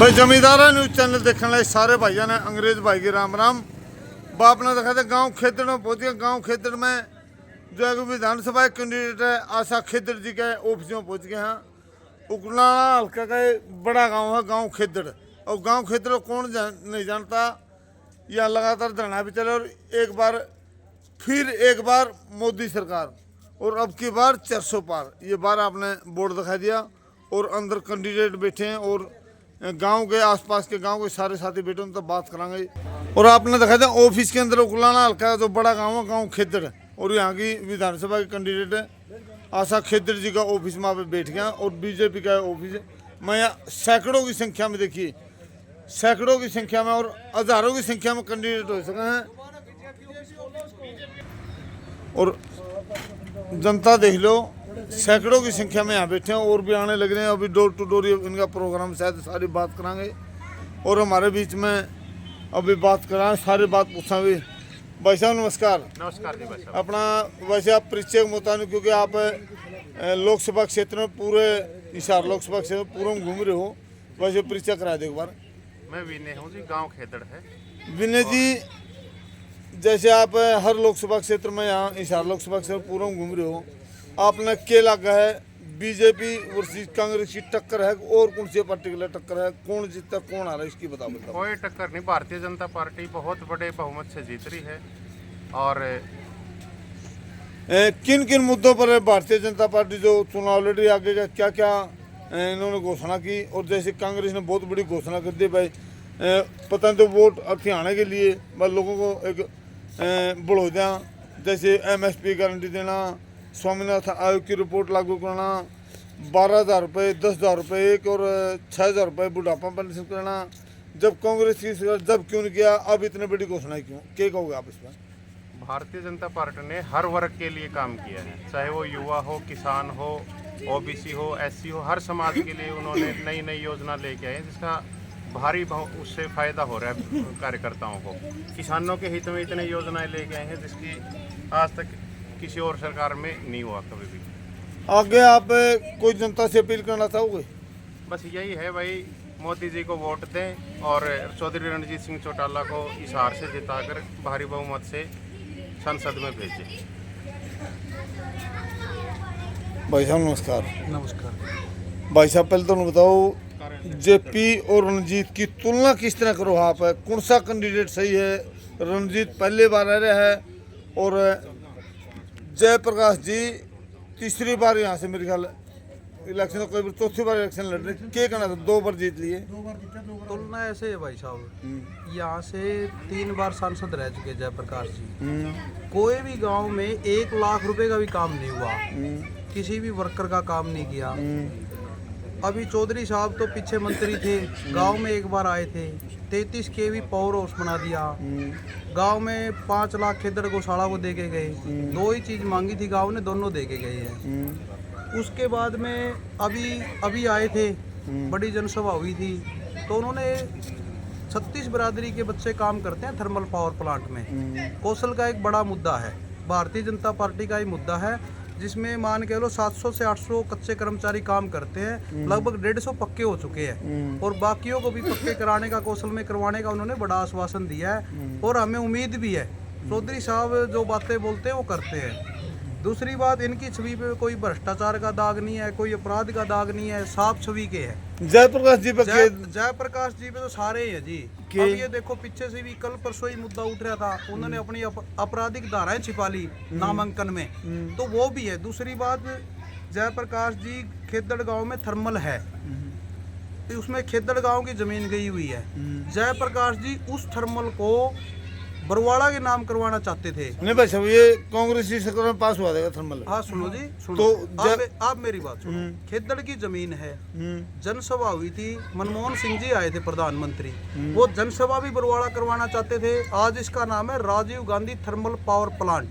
भाई जमींदारा news channel देखने वाले सारे भाइयों ने अंग्रेज भाई के राम राम। बाप ने देखा था गांव खेतड़ में पहुंच गया। गांव खेतड़ में जो है विधानसभा कैंडिडेट है आशा खेतड़ जी के ऑफिस में पहुंच गए हैं। उकलाना हल्का का बड़ा गांव है गांव खेतड़। और गांव खेतड़ कौन नहीं जानता। यहाँ लगातार धरना भी चले और एक बार मोदी सरकार और अब की बार 400 पार ये बार आपने बोर्ड दिखा दिया। और अंदर कैंडिडेट बैठे हैं और गांव के आसपास के गांव के सारे साथी बैठे उनसे बात करांगे। और आपने देखा था ऑफिस के अंदर उकलाना हल्का जो बड़ा गांव है गांव खेतड़ और यहाँ की विधानसभा के कैंडिडेट है आशा खेतड़ जी का ऑफिस वहाँ पे बैठ गया। और बीजेपी का ऑफिस है। मैं यहाँ सैकड़ों की संख्या में देखिए सैकड़ों की संख्या में और हजारों की संख्या में कैंडिडेट हो सके हैं। और जनता देख लो सैकड़ों की संख्या में यहाँ बैठे हैं और भी आने लग रहे हैं। अभी डोर टू डोर इनका प्रोग्राम शायद सारी बात कराएंगे और हमारे बीच में अभी बात कराएं सारी बात पूछेंगे। भाई साहब नमस्कार। नमस्कार जी भाई साहब। अपना वैसे आप परिचय के मुताबिक क्योंकि आप लोकसभा क्षेत्र में पूरे हिसार लोकसभा क्षेत्र में पूरा घूम रहे हो, वैसे परिचय करा दे एक बार। मैं विनय हूँ जी, गांव खेतड़ है। विनय जी जैसे आप हर लोकसभा क्षेत्र में यहाँ हिसार लोकसभा क्षेत्र पूरा घूम रहे हो, आपने क्या लगा है बीजेपी वर्सेस कांग्रेस की टक्कर है और कौन सी पार्टिकुलर टक्कर है, कौन जीतता कौन आ रहा है इसकी बताओ। कोई टक्कर नहीं, भारतीय जनता पार्टी बहुत बड़े बहुमत से जीत रही है। और किन किन मुद्दों पर भारतीय जनता पार्टी जो चुनाव लड़ रही आगे का क्या क्या इन्होंने घोषणा की। और जैसे कांग्रेस ने बहुत बड़ी घोषणा कर दी भाई पता तो वोट अथियाने के लिए लोगों को एक बढ़ो दें, जैसे MSP गारंटी देना, स्वामीनाथन आयोग की रिपोर्ट लागू करना, 12,000 रुपये 10,000 रुपये एक और 6,000 रुपये बुढ़ापा पेंशन करना। जब कांग्रेस की सरकार जब क्यों नहीं किया, अब इतनी बड़ी घोषणा क्यों, क्या कहोगे आप इस पर। भारतीय जनता पार्टी ने हर वर्ग के लिए काम किया है, चाहे वो युवा हो, किसान हो, OBC हो, SC हो, हर समाज के लिए उन्होंने नई नई योजना लेके आए जिसका भारी उससे फायदा हो रहा है कार्यकर्ताओं को। किसानों के हित में इतने योजनाएं लेके आए हैं जिसकी आज तक किसी और सरकार में नहीं हुआ कभी भी। आगे आप कोई जनता से अपील करना चाहोगे। बस यही है भाई, मोदी जी को वोट दें और चौधरी रणजीत सिंह चौटाला को हिसार से जिताकर भारी बहुमत से संसद में भेजें। भाई साहब नमस्कार। नमस्कार भाई साहब पहले तो बताओ JP और रणजीत की तुलना किस तरह करो आप, कौन सा कैंडिडेट सही है। रणजीत पहले बार आ रहा है और जयप्रकाश जी तीसरी बार यहाँ से मेरे ख्याल इलेक्शन कोई चौथी बार इलेक्शन लड़ रहे, क्या कहना था 2 बार जीत लिए। तुलना ऐसे है भाई साहब, यहाँ से 3 बार सांसद रह चुके जयप्रकाश जी। कोई भी गांव में 1 लाख रुपए का भी काम नहीं हुआ, किसी भी वर्कर का काम नहीं किया। अभी चौधरी साहब तो पीछे मंत्री थे, गांव में एक बार आए थे, 33 kV पावर हाउस बना दिया। गांव में 5 लाख खेतड़ गौशाला को दे के गए। 2 ही चीज़ मांगी थी गांव ने, दोनों दे के गए हैं। उसके बाद में अभी आए थे, बड़ी जनसभा हुई थी तो उन्होंने 36 बिरादरी के बच्चे काम करते हैं थर्मल पावर प्लांट में। कौशल का एक बड़ा मुद्दा है, भारतीय जनता पार्टी का ही मुद्दा है, जिसमें मान के लो 700 से 800 कच्चे कर्मचारी काम करते हैं, लगभग 150 पक्के हो चुके हैं और बाकियों को भी पक्के कराने का, कौशल में करवाने का उन्होंने बड़ा आश्वासन दिया है। और हमें उम्मीद भी है चौधरी साहब जो बातें बोलते हैं वो करते हैं। दूसरी बात, इनकी छवि पे कोई भ्रष्टाचार का दाग नहीं है, कोई अपराध का दाग नहीं है, साफ छवि के है। जयप्रकाश जी पे जयप्रकाश जी पे तो सारे ही है जी। अब ये देखो पीछे से भी कल परसों ही मुद्दा उठ रहा था, उन्होंने अपनी आपराधिक धाराएं छिपा ली नामांकन में, तो वो भी है। दूसरी बात, जयप्रकाश जी खेतड़ गांव में थर्मल है, तो उसमें खेतड़ गांव की जमीन गई हुई है। जयप्रकाश जी उस थर्मल को बरवाड़ा के नाम करवाना चाहते थे। नहीं भाई साहब ये कांग्रेस की सरकार में पास हुआ था थर्मल। हाँ सुनो जी, सुनो तो आप मेरी बात सुनो। खेतड़ की जमीन है, जनसभा हुई थी, मनमोहन सिंह जी आए थे प्रधानमंत्री, वो जनसभा भी बरवाड़ा करवाना चाहते थे। आज इसका नाम है Rajiv Gandhi thermal power plant.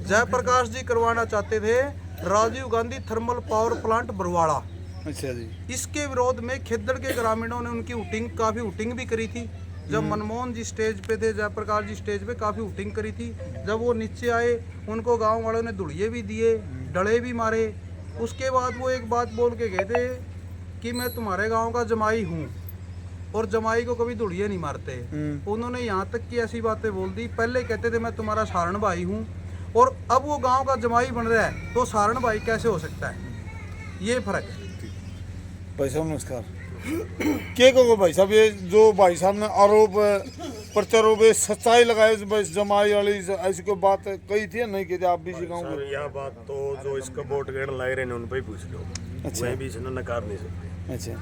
Jayaprakash ji करवाना चाहते थे Rajiv Gandhi thermal power plant Barwada. अच्छा जी। इसके विरोध में खेतड़ के ग्रामीणों ने उनकी काफी वोटिंग भी करी थी। जब मनमोहन जी स्टेज पे थे, जयप्रकाश जी स्टेज पे काफ़ी वोटिंग करी थी। जब वो नीचे आए उनको गांव वालों ने धुड़िए भी दिए, डले भी मारे। उसके बाद वो एक बात बोल के गए थे कि मैं तुम्हारे गांव का जमाई हूँ और जमाई को कभी धुड़िया नहीं मारते। उन्होंने यहाँ तक की ऐसी बातें बोल दी, पहले कहते थे मैं तुम्हारा सारण भाई हूँ, और अब वो गांव का जमाई बन रहा है, तो सारण भाई कैसे हो सकता है? ये फर्क है। भाई साहब नमस्कार। क्या कहोगे भाई साहब, ये जो भाई साहब ने आरोप प्रत्यारोप सच्चाई लगाए बस जमाई वाली ऐसी कोई बात कही थी या नहीं की थी? आप भी सिखाऊंगे सर यह बात तो जो इसका वोट गिरने लग रहे हैं उन पर ही पूछ लो। अच्छा। वह भी इसने नकार नहीं सकते। अच्छा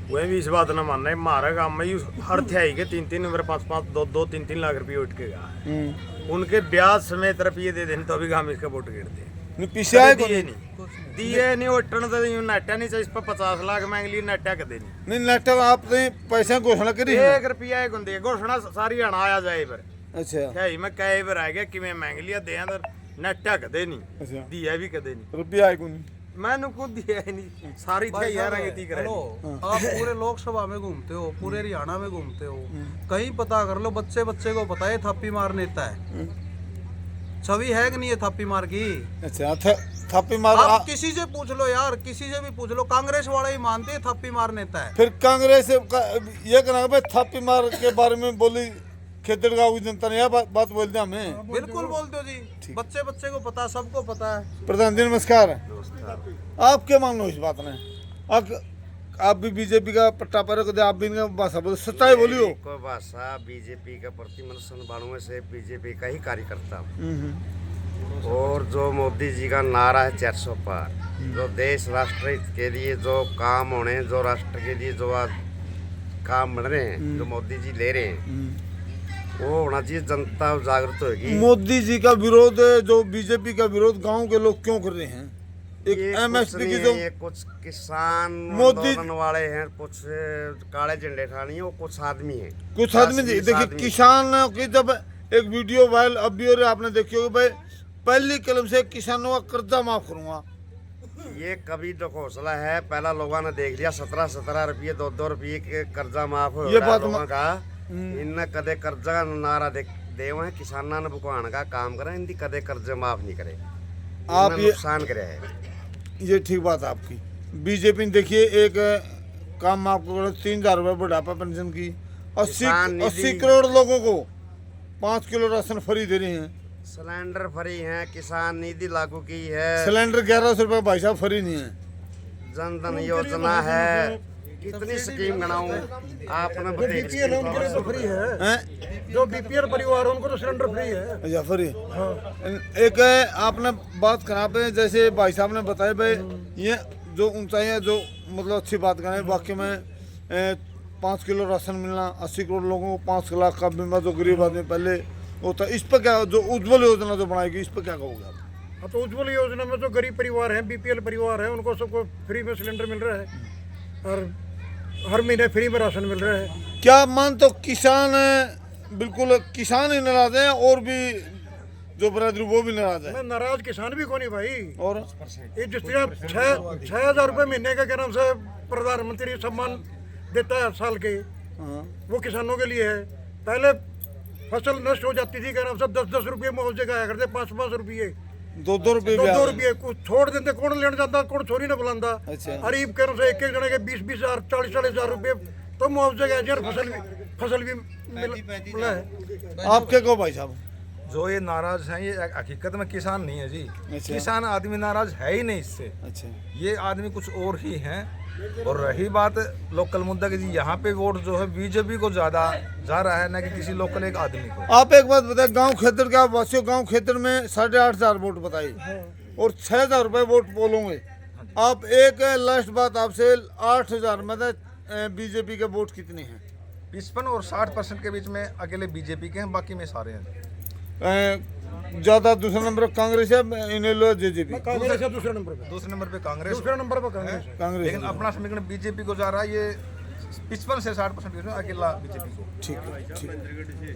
वह भी इस बात ना मानना है हमारे गाँव में हर तिहाई के 3-3 नंबर 5-5 2-2 3-3 लाख रुपये उठ के गया, उनके ब्याज समेत रुपये दे देने तो अभी गाँव में इसका वोट गिरते नहीं पीछे आए को दिए नहीं दिए नहीं उठने तो नट्टा नहीं चाहिए, इस पर 50 लाख मांग ली, नट्टा के देनी नहीं नेट आपने पैसे घोषणा करी है? 1 रुपया एक होंगे घोषणा सारी हना आया जाए पर अच्छा तिहाई में कई बार आ गया कि मैं मांग लिया दे तो नट्टा के देनी अच्छा दिया भी के देनी रुपया आए को नहीं? मैंने खुद दिया ही नहीं, सारी भाई थी साहब, यार ये करे। हेलो, आप पूरे लोकसभा में घूमते हो, पूरे हरियाणा में घूमते हो, कहीं पता कर लो, बच्चे को पता है थापी मार नेता है। छवि है कि नहीं है थापी मार की? अच्छा थापी मार आप किसी से पूछ लो यार, किसी से भी पूछ लो, कांग्रेस वाले ही मानते हैं थापी मार नेता है। फिर कांग्रेस ये कहना भाई थापी मार के बारे में बोली खेतड़ गाँव की जनता ने यह बात बोल दिया हमें? बिल्कुल बोलते हो जी, बच्चे को पता, सबको पता है। प्रधान जी नमस्कार। आप क्या मान लो इस बात में? आप भी बीजेपी का पट्टा पर रख दे, आप भी इनका भाषा बोलो, सच्चाई बोलियो। को भाषा बीजेपी का प्रति मन 92 से बीजेपी का ही कार्यकर्ता हूँ। और जो मोदी जी का नारा है 400 पार, जो देश राष्ट्र हित के लिए जो काम होने, जो राष्ट्र के लिए जो आज काम बन रहे हैं, जो मोदी जी ले रहे हैं, वो होना चाहिए। जनता जागरूक होगी। मोदी जी का विरोध, जो बीजेपी का विरोध गांव के लोग क्यों कर रहे हैं? एक ये एमएसपी की कुछ जो नहीं है, कुछ किसान मोदी- आंदोलन वाले हैं, कुछ काले झंडे ठानी है, वो कुछ आदमी हैं, कुछ आदमी 10-20 देखिए आदमी। किसान की जब एक वीडियो वायरल अब भी हो रही है, आपने देखी होगी भाई, पहली कलम से किसानों का कर्जा माफ करूंगा। ये कभी तो हौसला है, पहला लोगों ने देख लिया 17-17 रुपये 2-2 रुपये के कर्जा माफ हो ये रहा बात है लोगों का। इनने कदे कर्जा का नारा दे हुए किसाना ने भुगतान का काम करें, इनकी कदे कर्जे माफ नहीं करे, आप इनने ये नुकसान करे है। ये ठीक बात है आपकी। बीजेपी ने देखिए एक काम माफ करो, 3,000 रुपये बुढ़ापा पेंशन की, किसान निधि- 80 करोड़ लोगों को 5 किलो राशन फ्री दे रहे हैं। सिलेंडर फ्री है, किसान निधि लागू की है, सिलेंडर 1100 रुपये भाई साहब फ्री नहीं है। जन धन योजना है, कितनी स्कीम गणाऊं आपने बताइए। फ्री है, हैं? जो बीपीएल परिवार है उनको तो सिलेंडर फ्री है। अच्छा फ्री। एक है, आपने बात करा पे, जैसे भाई साहब ने बताया भाई, ये जो ऊंचाई है, जो मतलब अच्छी बात करें, वाकई में 5 किलो राशन मिलना, 80 करोड़ लोगों को 5 लाख का बीमा, जो गरीब आदमी पहले होता, इस पर क्या, जो उज्ज्वल योजना जो बनाएगी, इस पर क्या कहोगे आप? हाँ, तो उज्ज्वल योजना में जो गरीब परिवार हैं, बीपीएल परिवार है, उनको सबको फ्री में सिलेंडर मिल रहा है और हर महीने फ्री में राशन मिल रहा है। क्या मान तो किसान बिल्कुल किसान ही नाराज है, और भी जो बरादरी वो भी नाराज है? मैं नाराज किसान भी कौन है भाई। और ये जिस तरह 6,000 रुपये महीने का क्या नाम से प्रधानमंत्री सम्मान देता है साल के, हाँ, वो किसानों के लिए है। पहले फसल नष्ट हो जाती थी क्या नाम से 10-10 रुपये मुआवजे का आया करते, 5-5 रुपये 2-2 रुपये 2-2 रुपये कुछ छोड़ देते, कौन लेने जाता, कौन छोरी ना बुलांदा। अच्छा। गरीब कह से एक जने के 20-20 हजार 40-40 हजार रुपये तो मुआवजे का यार, फसल भी मिला है। आप क्या कहो भाई साहब? जो ये नाराज हैं, ये हकीकत में किसान नहीं है जी। अच्छा। किसान आदमी नाराज है ही नहीं इससे, अच्छा, ये आदमी कुछ और ही हैं। और रही बात लोकल मुद्दा की जी, यहाँ पे वोट जो है बीजेपी को ज्यादा जा रहा है, ना कि किसी लोकल एक आदमी को। आप एक बात बताए, गांव खेतर के आप वासियों, गांव खेतर में 8,500 वोट बताइए और 6,000 रुपये वोट बोलोगे आप। एक लास्ट बात आपसे, 8,000 मतलब बीजेपी के वोट कितने हैं? 55 और 60% के बीच में अकेले बीजेपी के हैं, बाकी में सारे हैं। ज्यादा दूसरा नंबर कांग्रेस है, इन्हें लो जेजेपी। कांग्रेस है दूसरे नंबर पे, दूसरे नंबर पे कांग्रेस, दूसरे नंबर पर कांग्रेस है। कांग्रेस लेकिन अपना समीकरण बीजेपी को जा रहा है। ये 55 से 60% के बीच में अकेला बीजेपी को। ठीक है, ठीक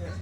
है।